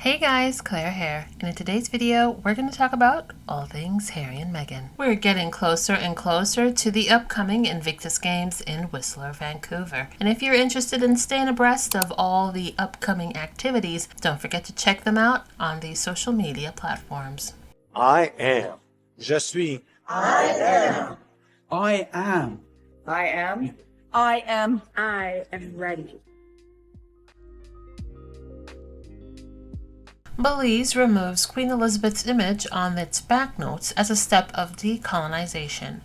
Hey guys, Claire here, and in today's video, we're going to talk about all things Harry and Meghan. We're getting closer and closer to the upcoming Invictus Games in Whistler, Vancouver. And if you're interested in staying abreast of all the upcoming activities, don't forget to check them out on the social media platforms. I am. Je suis. I am. I am. I am. I am. I am ready. Belize removes Queen Elizabeth's image on its banknotes as a step of decolonization.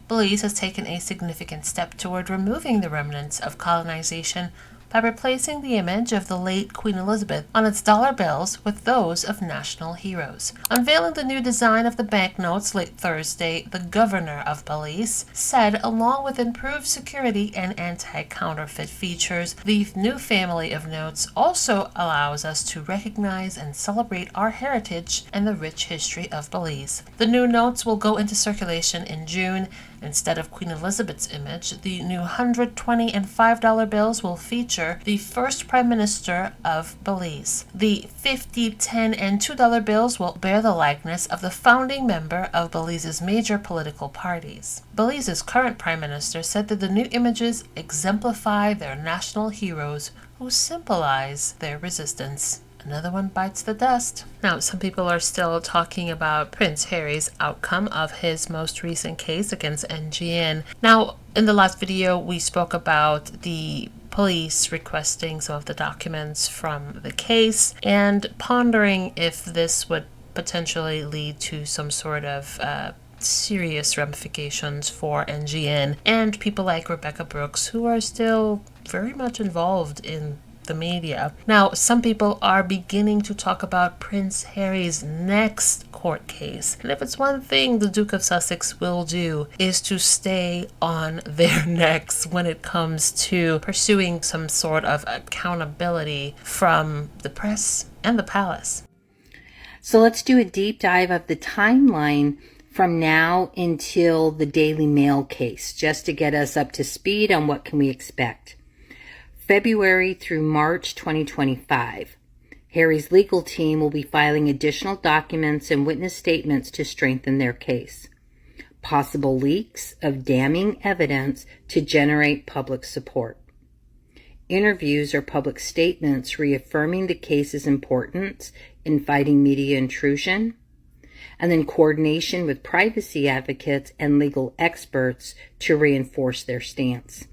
Belize has taken a significant step toward removing the remnants of colonization by replacing the image of the late Queen Elizabeth on its dollar bills with those of national heroes. Unveiling the new design of the banknotes late Thursday, the governor of Belize said, along with improved security and anti-counterfeit features, the new family of notes also allows us to recognize and celebrate our heritage and the rich history of Belize. The new notes will go into circulation in June. Instead of Queen Elizabeth's image, the new $100, $20, and $5 bills will feature the first Prime Minister of Belize. The $50, $10, and $2 bills will bear the likeness of the founding member of Belize's major political parties. Belize's current Prime Minister said that the new images exemplify their national heroes who symbolize their resistance. Another one bites the dust. Now, some people are still talking about Prince Harry's outcome of his most recent case against NGN. Now, in the last video, we spoke about the police requesting some of the documents from the case and pondering if this would potentially lead to some sort of serious ramifications for NGN and people like Rebecca Brooks, who are still very much involved in the media. Now, some people are beginning to talk about Prince Harry's next court case. And if it's one thing the Duke of Sussex will do, is to stay on their necks when it comes to pursuing some sort of accountability from the press and the palace. So let's do a deep dive of the timeline from now until the Daily Mail case, just to get us up to speed on what can we expect. February through March 2025. Harry's legal team will be filing additional documents and witness statements to strengthen their case. Possible leaks of damning evidence to generate public support. Interviews or public statements reaffirming the case's importance in fighting media intrusion. And then coordination with privacy advocates and legal experts to reinforce their stance.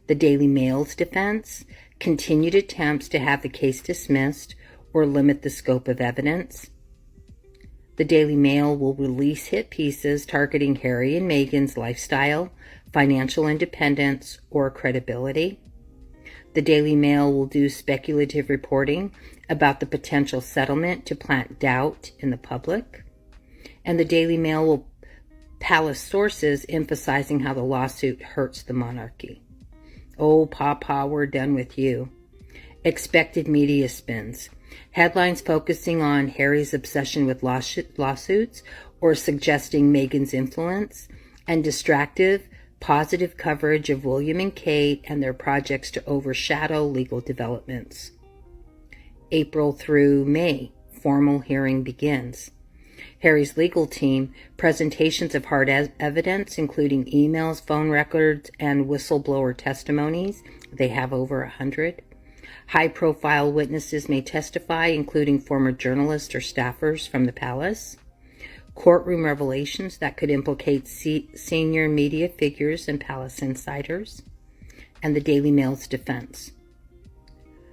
The Daily Mail's defense, continued attempts to have the case dismissed or limit the scope of evidence. The Daily Mail will release hit pieces targeting Harry and Meghan's lifestyle, financial independence, or credibility. The Daily Mail will do speculative reporting about the potential settlement to plant doubt in the public. And the Daily Mail will palace sources emphasizing how the lawsuit hurts the monarchy. Oh, Papa, we're done with you. Expected media spins. Headlines focusing on Harry's obsession with lawsuits or suggesting Meghan's influence, and distractive, positive coverage of William and Kate and their projects to overshadow legal developments. April through May, formal hearing begins. Harry's legal team, presentations of hard evidence, including emails, phone records, and whistleblower testimonies. They have over 100. High-profile witnesses may testify, including former journalists or staffers from the palace. Courtroom revelations that could implicate senior media figures and palace insiders. And the Daily Mail's defense.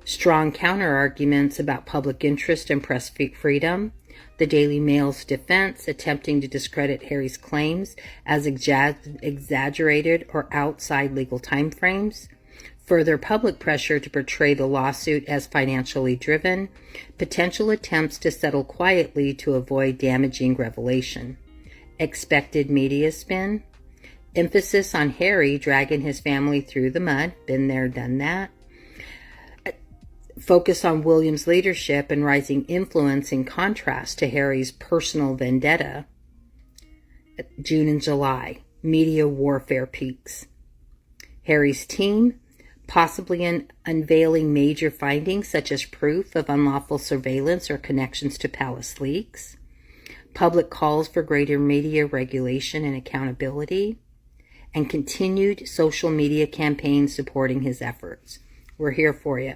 Strong counter-arguments about public interest and press freedom. The Daily Mail's defense, attempting to discredit Harry's claims as exaggerated or outside legal timeframes. Further public pressure to portray the lawsuit as financially driven. Potential attempts to settle quietly to avoid damaging revelation. Expected media spin. Emphasis on Harry dragging his family through the mud. Been there, done that. Focus on William's leadership and rising influence in contrast to Harry's personal vendetta. June and July, media warfare peaks. Harry's team, possibly unveiling major findings such as proof of unlawful surveillance or connections to palace leaks, public calls for greater media regulation and accountability, and continued social media campaigns supporting his efforts. We're here for you.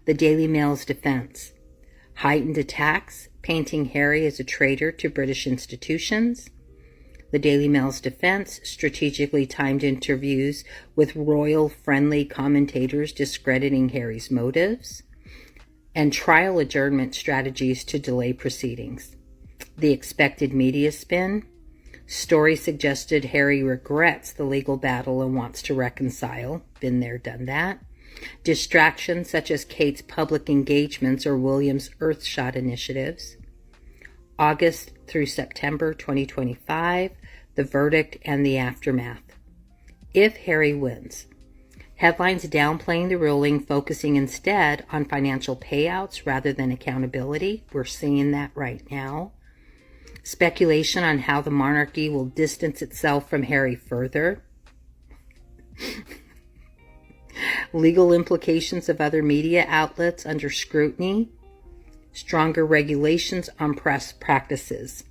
The Daily Mail's defense: heightened attacks, painting Harry as a traitor to British institutions. The Daily Mail's defense: strategically timed interviews with royal-friendly commentators discrediting Harry's motives. And trial adjournment strategies to delay proceedings. The expected media spin: story suggested Harry regrets the legal battle and wants to reconcile. Been there, done that. Distractions such as Kate's public engagements or William's Earthshot initiatives. August through September 2025, the verdict and the aftermath. If Harry wins. Headlines downplaying the ruling, focusing instead on financial payouts rather than accountability. We're seeing that right now. Speculation on how the monarchy will distance itself from Harry further. Legal implications of other media outlets under scrutiny. Stronger regulations on press practices.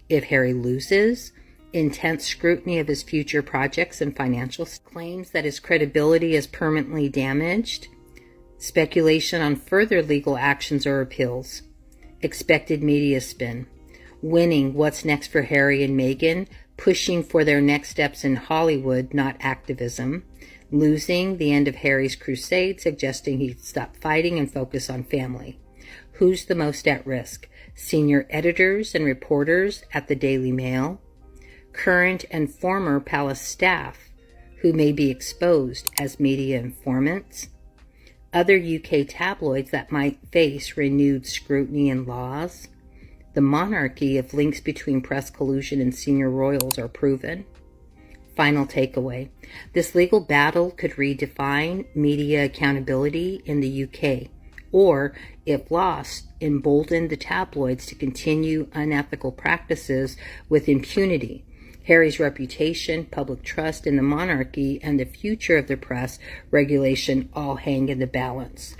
If Harry loses, intense scrutiny of his future projects and financial claims that his credibility is permanently damaged. Speculation on further legal actions or appeals. Expected media spin: winning, what's next for Harry and Meghan, pushing for their next steps in Hollywood, not activism. Losing, the end of Harry's crusade, suggesting he'd stop fighting and focus on family. Who's the most at risk? Senior editors and reporters at the Daily Mail. Current and former palace staff who may be exposed as media informants. Other UK tabloids that might face renewed scrutiny and laws. The monarchy, if links between press collusion and senior royals are proven. Final takeaway: this legal battle could redefine media accountability in the UK, or, if lost, embolden the tabloids to continue unethical practices with impunity. Harry's reputation, public trust in the monarchy, and the future of the press regulation all hang in the balance.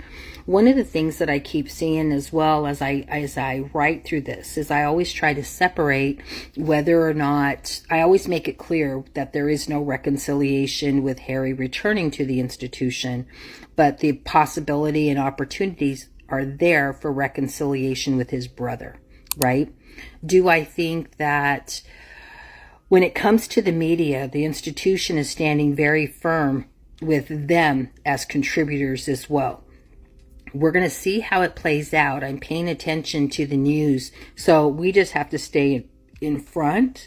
One of the things that I keep seeing as well as I write through this is I always try to separate whether or not, I always make it clear that there is no reconciliation with Harry returning to the institution, but the possibility and opportunities are there for reconciliation with his brother, right? Do I think that when it comes to the media, the institution is standing very firm with them as contributors as well? We're going to see how it plays out. I'm paying attention to the news, so we just have to stay in front.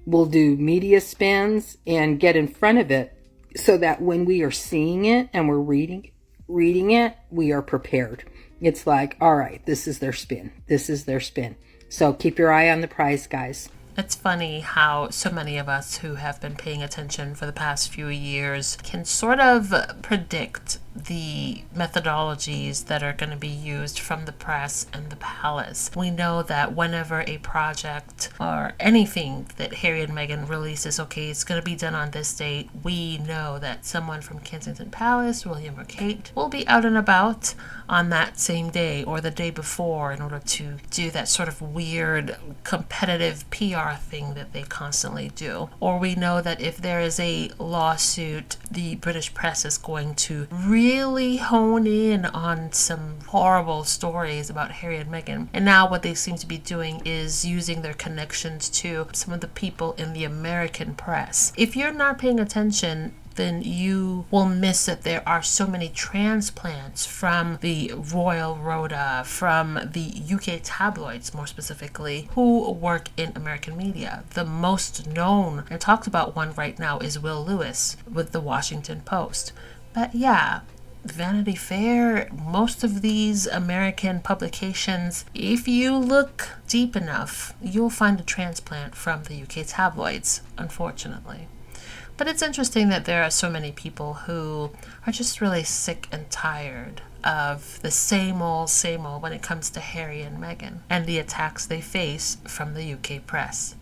We'll do media spins and get in front of it so that when we are seeing it and we're reading it, we are prepared. It's like, all right, this is their spin. This is their spin. So keep your eye on the prize, guys. It's funny how so many of us who have been paying attention for the past few years can sort of predict the methodologies that are going to be used from the press and the palace. We know that whenever a project or anything that Harry and Meghan releases, okay, it's going to be done on this date, we know that someone from Kensington Palace, William or Kate, will be out and about on that same day or the day before in order to do that sort of weird competitive PR thing that they constantly do. Or we know that if there is a lawsuit, the British press is going to really hone in on some horrible stories about Harry and Meghan. And now what they seem to be doing is using their connections to some of the people in the American press. If you're not paying attention, then you will miss that there are so many transplants from the Royal Rota, from the UK tabloids more specifically, who work in American media. The most known and talked about one right now is Will Lewis with the Washington Post. But yeah, Vanity Fair, most of these American publications, if you look deep enough, you'll find a transplant from the UK tabloids, unfortunately. But it's interesting that there are so many people who are just really sick and tired of the same old when it comes to Harry and Meghan and the attacks they face from the UK press.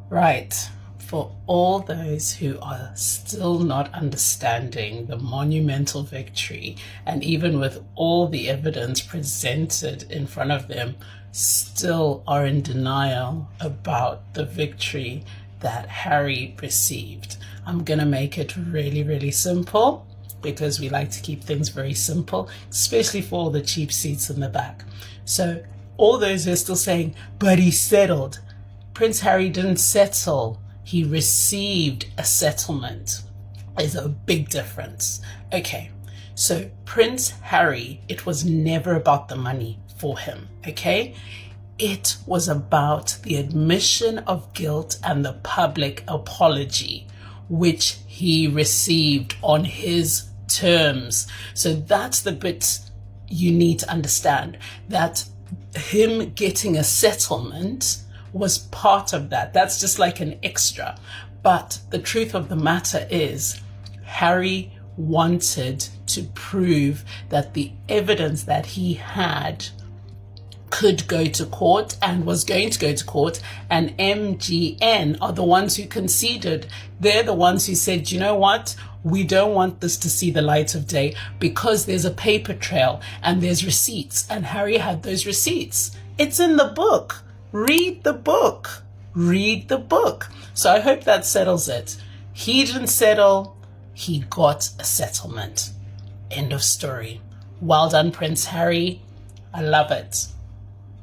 Right. For all those who are still not understanding the monumental victory, and even with all the evidence presented in front of them, still are in denial about the victory that Harry received. I'm going to make it really, really simple, because we like to keep things very simple, especially for all the cheap seats in the back. So all those who are still saying, but he settled. Prince Harry didn't settle. He received a settlement. There's a big difference. Okay, so Prince Harry, it was never about the money for him, okay? It was about the admission of guilt and the public apology, which he received on his terms. So that's the bit you need to understand, that him getting a settlement was part of that. That's just like an extra. But the truth of the matter is, Harry wanted to prove that the evidence that he had could go to court and was going to go to court, and MGN are the ones who conceded. They're the ones who said, you know what? We don't want this to see the light of day because there's a paper trail and there's receipts, and Harry had those receipts. It's in the book. Read the book. Read the book. So I hope that settles it. He didn't settle. He got a settlement. End of story. Well done, Prince Harry. I love it.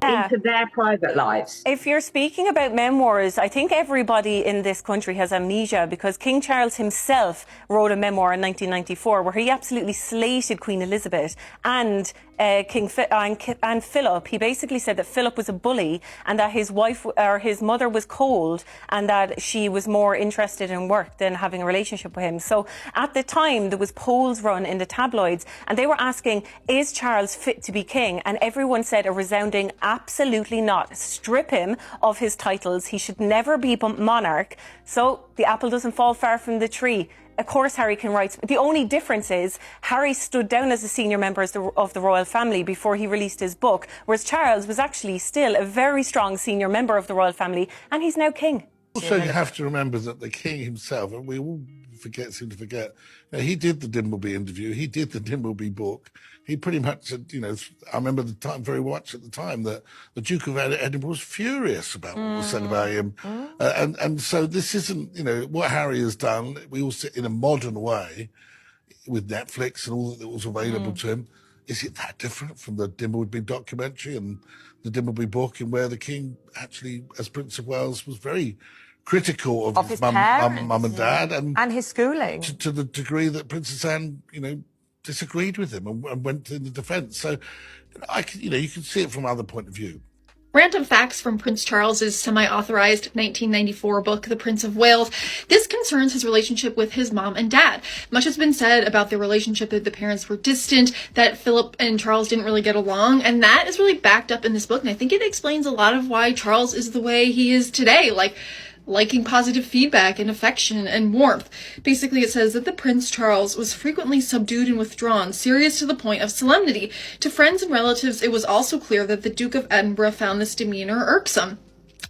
Into their private lives. If you're speaking about memoirs, I think everybody in this country has amnesia, because King Charles himself wrote a memoir in 1994 where he absolutely slated Queen Elizabeth and and Philip. He basically said that Philip was a bully and that his wife or his mother was cold and that she was more interested in work than having a relationship with him. So at the time there was polls run in the tabloids and they were asking, is Charles fit to be king? And everyone said a resounding absolutely not. Strip him of his titles. He should never be monarch. So the apple doesn't fall far from the tree. Of course, Harry can write. The only difference is Harry stood down as a senior member of the royal family before he released his book, whereas Charles was actually still a very strong senior member of the royal family, and he's now king. Also, you have to remember that the king himself, and we all seem to forget, he did the Dimbleby interview, he did the Dimbleby book. He pretty much, I remember the time very much at the time that the Duke of Edinburgh was furious about what was said about him. And so this isn't, what Harry has done. We all sit in a modern way with Netflix and all that was available to him. Is it that different from the Dimbleby documentary and the Dimbleby book, in where the king actually, as Prince of Wales, was very critical of his mum and dad, and his schooling, to the degree that Princess Anne, disagreed with him and went in the defence. So, you can see it from other point of view. Random facts from Prince Charles's semi-authorized 1994 book, The Prince of Wales. This concerns his relationship with his mom and dad. Much has been said about their relationship, that the parents were distant, that Philip and Charles didn't really get along, and that is really backed up in this book, and I think it explains a lot of why Charles is the way he is today, liking positive feedback and affection and warmth. Basically, it says that the Prince Charles was frequently subdued and withdrawn, serious to the point of solemnity. To friends and relatives, it was also clear that the Duke of Edinburgh found this demeanor irksome.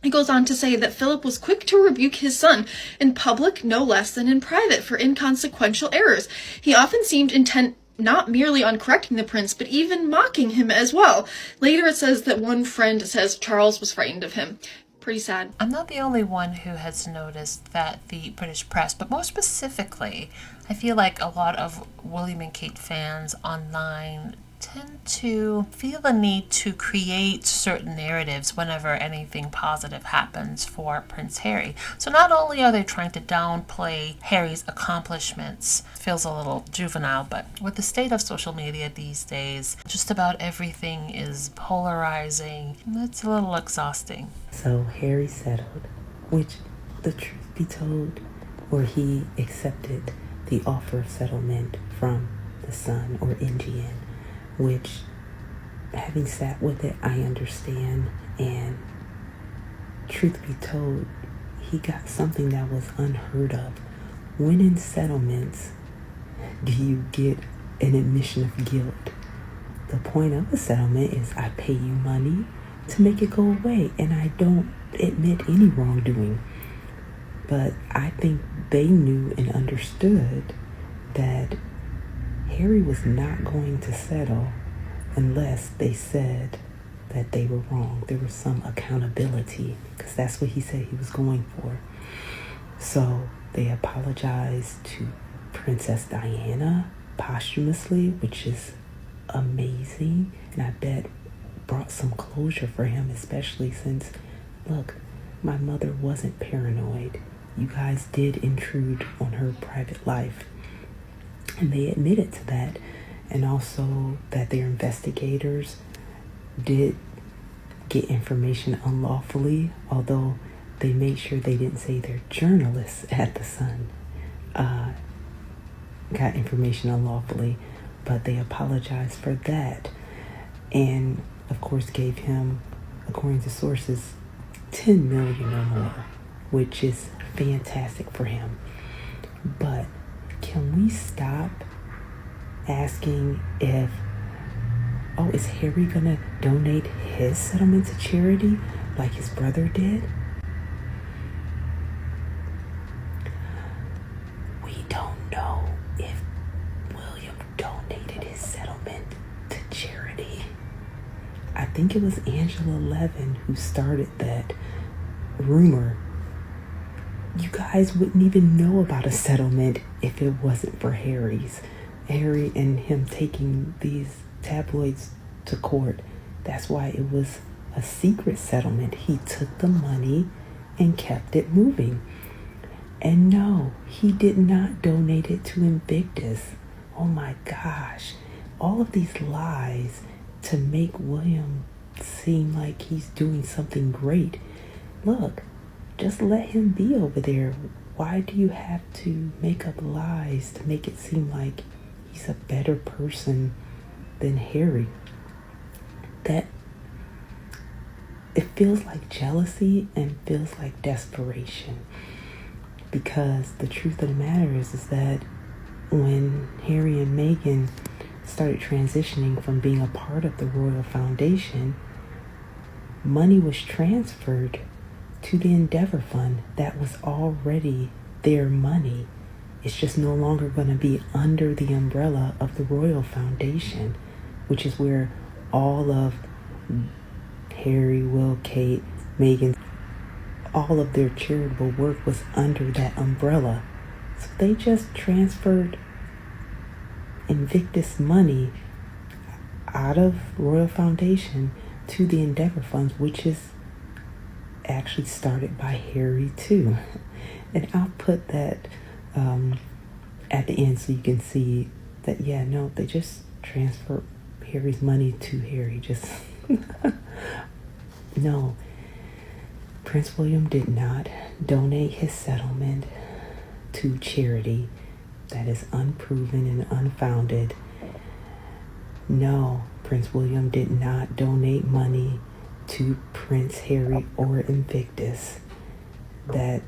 He goes on to say that Philip was quick to rebuke his son, in public no less than in private, for inconsequential errors. He often seemed intent not merely on correcting the prince, but even mocking him as well. Later it says that one friend says Charles was frightened of him. Pretty sad. I'm not the only one who has noticed that the British press, but more specifically, I feel like a lot of William and Kate fans online tend to feel the need to create certain narratives whenever anything positive happens for Prince Harry. So not only are they trying to downplay Harry's accomplishments, feels a little juvenile, but with the state of social media these days, just about everything is polarizing. It's a little exhausting. So Harry settled, which, the truth be told, where he accepted the offer of settlement from the Sun or NGN, which, having sat with it, I understand. And truth be told, he got something that was unheard of. When in settlements do you get an admission of guilt? The point of a settlement is I pay you money to make it go away, and I don't admit any wrongdoing. But I think they knew and understood that Harry was not going to settle unless they said that they were wrong. There was some accountability, because that's what he said he was going for. So they apologized to Princess Diana posthumously, which is amazing, and I bet brought some closure for him, especially since, look, my mother wasn't paranoid. You guys did intrude on her private life, and they admitted to that, and also that their investigators did get information unlawfully, although they made sure they didn't say their journalists at the Sun got information unlawfully, but they apologized for that, and of course gave him, according to sources, 10 million or more, which is fantastic for him. But can we stop asking if, oh, is Harry gonna donate his settlement to charity like his brother did? We don't know if William donated his settlement to charity. I think it was Angela Levin who started that rumor. You guys wouldn't even know about a settlement if it wasn't for Harry and him taking these tabloids to court. That's why it was a secret settlement. He took the money and kept it moving. And no, he did not donate it to Invictus. Oh my gosh. All of these lies to make William seem like he's doing something great. Look, just let him be over there. Why do you have to make up lies to make it seem like he's a better person than Harry? That it feels like jealousy and feels like desperation. Because the truth of the matter is that when Harry and Meghan started transitioning from being a part of the Royal Foundation, money was transferred to the Endeavor Fund that was already their money. It's just no longer going to be under the umbrella of the Royal Foundation, which is where all of Harry, Will, Kate, Meghan, all of their charitable work was under that umbrella. So they just transferred Invictus money out of Royal Foundation to the Endeavor Funds, which is actually started by Harry too. And I'll put that at the end so you can see that, yeah, no, they just transfer Harry's money to Harry. Just no. Prince William did not donate his settlement to charity. That is unproven and unfounded. No, Prince William did not donate money to Prince Harry or Invictus. That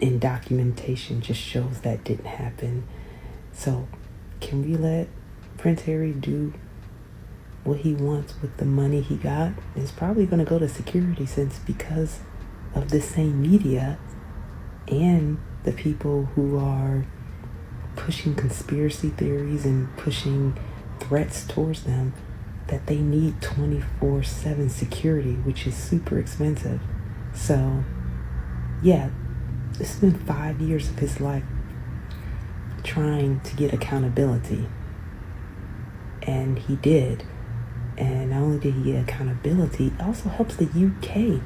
in documentation just shows that didn't happen. So can we let Prince Harry do what he wants with the money he got? It's probably going to go to security, since because of the same media and the people who are pushing conspiracy theories and pushing threats towards them, that they need 24/7 security, which is super expensive. So yeah, it's been 5 years of his life trying to get accountability, and he did. And not only did he get accountability, it also helps the UK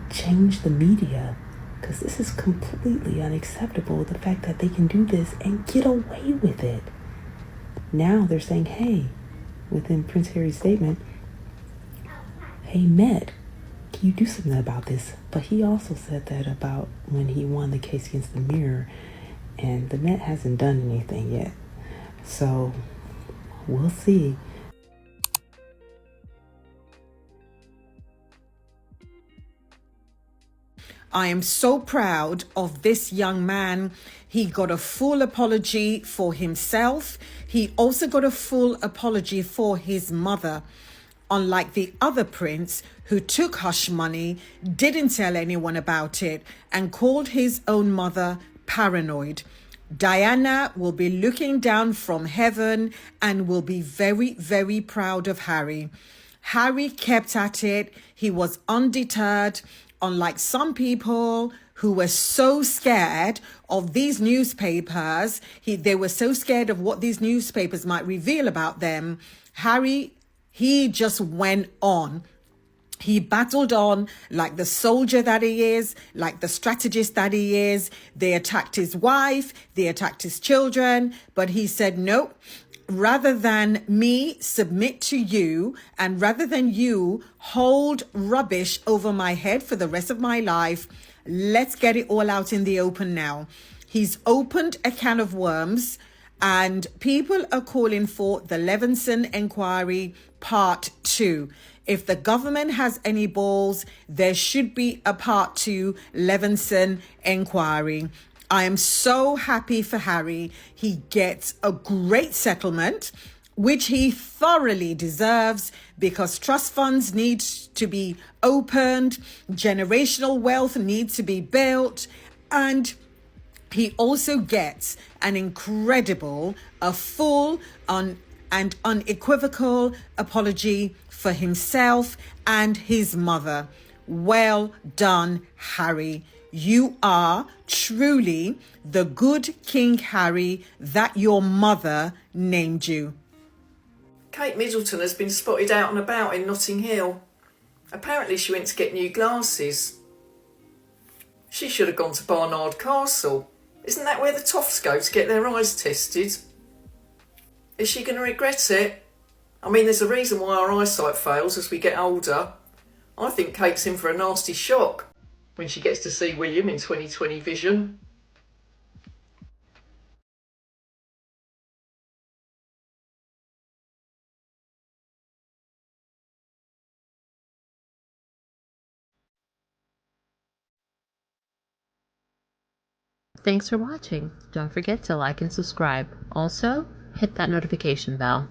change the media, because this is completely unacceptable, the fact that they can do this and get away with it. Now they're saying, hey, within Prince Harry's statement, hey, Met, can you do something about this? But he also said that about when he won the case against the Mirror, and the Met hasn't done anything yet. So we'll see. I am so proud of this young man. He got a full apology for himself. He also got a full apology for his mother. unlike the other prince who took hush money, didn't tell anyone about it, and called his own mother paranoid. Diana will be looking down from heaven and will be very, very proud of Harry. Harry kept at it. He was undeterred, unlike some people who were so scared of these newspapers. They were so scared of what these newspapers might reveal about them. Harry, he just went on. He battled on like the soldier that he is, like the strategist that he is. They attacked his wife, they attacked his children, but he said, nope, rather than me submit to you and rather than you hold rubbish over my head for the rest of my life, let's get it all out in the open now. He's opened a can of worms, and people are calling for the Leveson inquiry part 2. If the government has any balls, there should be a part 2 Leveson inquiry. I am so happy for Harry. He gets a great settlement, which he thoroughly deserves, because trust funds need to be opened, generational wealth needs to be built, and he also gets an incredible, a full and unequivocal apology for himself and his mother. Well done, Harry. You are truly the good King Harry that your mother named you. Kate Middleton has been spotted out and about in Notting Hill. Apparently she went to get new glasses. She should have gone to Barnard Castle. Isn't that where the toffs go to get their eyes tested? Is she going to regret it? I mean, there's a reason why our eyesight fails as we get older. I think Kate's in for a nasty shock when she gets to see William in 20/20 vision. Thanks for watching. Don't forget to like and subscribe. Also, hit that notification bell.